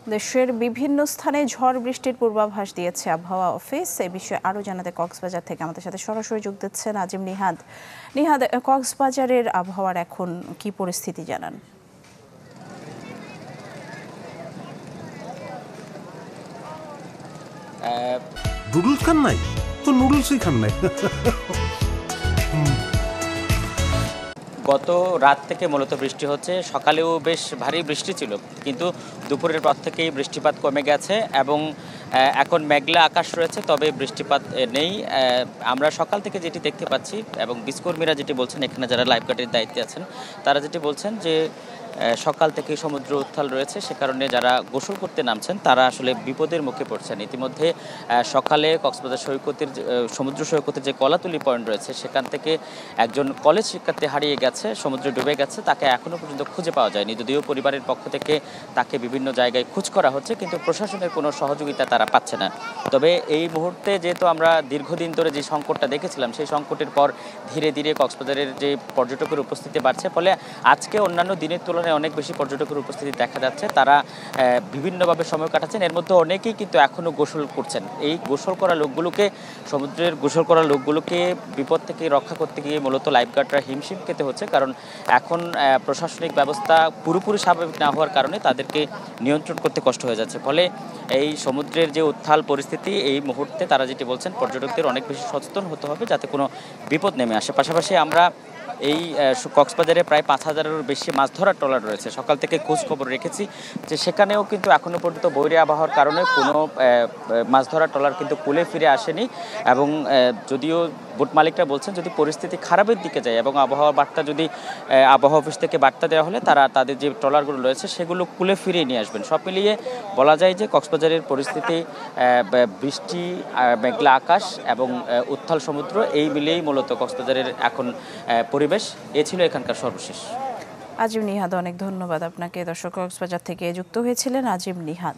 দেশের বিভিন্ন স্থানে ঝড় বৃষ্টির পূর্বাভাস দিয়েছে আবহাওয়া অফিস। এ বিষয়ে আরও জানাতে কক্সবাজার থেকে আমাদের সাথে সরাসরি যোগ দিচ্ছেন আজিম নিহাদ। নিহাদ, কক্সবাজারের আবহাওয়ার এখন কি পরিস্থিতি জানান? নুডলস খান নাই তো নুডলসই খান নাই। গত রাত থেকে মূলত বৃষ্টি হচ্ছে। সকালেও বেশ ভারী বৃষ্টি ছিল, কিন্তু দুপুরের পর থেকেই বৃষ্টিপাত কমে গেছে এবং এখন মেঘলা আকাশ রয়েছে, তবে বৃষ্টিপাত নেই। আমরা সকাল থেকে যেটি দেখতে পাচ্ছি এবং বিসকর্মীরা যেটি বলছেন, এখানে যারা লাইফ গার্ডের দায়িত্বে আছেন তারা যেটি বলছেন যে সকাল থেকে সমুদ্র উত্তাল রয়েছে, সে কারণে যারা গোসল করতে নামছেন তারা আসলে বিপদের মুখে পড়ছেন। ইতিমধ্যে সকালে কক্সবাজার সৈকতের সমুদ্র সৈকতের যে কলাতলি পয়েন্ট রয়েছে সেখান থেকে একজন কলেজ শিক্ষার্থী হারিয়ে গেছে, সমুদ্রে ডুবে গেছে। তাকে এখনও পর্যন্ত খুঁজে পাওয়া যায়নি, যদিও পরিবারের পক্ষ থেকে তাকে বিভিন্ন জায়গায় খোঁজ করা হচ্ছে, কিন্তু প্রশাসনের কোনো সহযোগিতা তারা পাচ্ছে না। তবে এই মুহূর্তে যেহেতু আমরা দীর্ঘদিন ধরে যে সংকটটা দেখেছিলাম, সেই সংকটের পর ধীরে ধীরে কক্সবাজারের যে পর্যটকের উপস্থিতি বাড়ছে, ফলে আজকে অন্যান্য দিনের তুলনায় অনেক বেশি পর্যটকের উপস্থিতি দেখা যাচ্ছে। তারা বিভিন্নভাবে সময় কাটাচ্ছেন, এর মধ্যে অনেকেই কিন্তু এখনও গোসল করছেন। এই গোসল করা লোকগুলোকে, সমুদ্রের গোসল করা লোকগুলোকে বিপদ থেকে রক্ষা করতে গিয়ে মূলত লাইফগার্ডরা হিমশিম খেতে হচ্ছে, কারণ এখন প্রশাসনিক ব্যবস্থা পুরোপুরি স্বাভাবিক না হওয়ার কারণে তাদেরকে নিয়ন্ত্রণ করতে কষ্ট হয়ে যাচ্ছে। ফলে এই সমুদ্রের যে উত্তাল পরিস্থিতি, এই মুহূর্তে তারা যেটি বলছেন পর্যটকদের অনেক বেশি সচেতন হতে হবে যাতে কোনো বিপদ নেমে আসে। পাশাপাশি আমরা এই কক্সবাজারে প্রায় 5,000-এরও বেশি মাছ ধরার ট্রলার রয়েছে। সকাল থেকে খোঁজ খবর রেখেছি যে সেখানেও কিন্তু এখনও পর্যন্ত বৈরী আবহাওয়ার কারণে কোনো মাছ ধরার ট্রলার কিন্তু কূলে ফিরে আসেনি। এবং যদিও বোট মালিকরা বলছেন যদি পরিস্থিতি খারাপের দিকে যায় এবং আবহাওয়া বার্তা যদি আবহাওয়া অফিস থেকে বার্তা দেওয়া হলে তারা তাদের যে ট্রলারগুলো রয়েছে সেগুলো কূলে ফিরিয়ে নিয়ে আসবেন। সব মিলিয়ে বলা যায় যে কক্সবাজারের পরিস্থিতি বৃষ্টি, মেঘলা আকাশ এবং উত্তাল সমুদ্র, এই মিলিয়েই মূলত কক্সবাজারের এখন পরিবেশ। এ ছিল এখানকার সর্বশেষ। আজিম নিহাদ, অনেক ধন্যবাদ আপনাকে। দর্শক, কক্সবাজার থেকে যুক্ত হয়েছিলেন আজিম নিহাদ।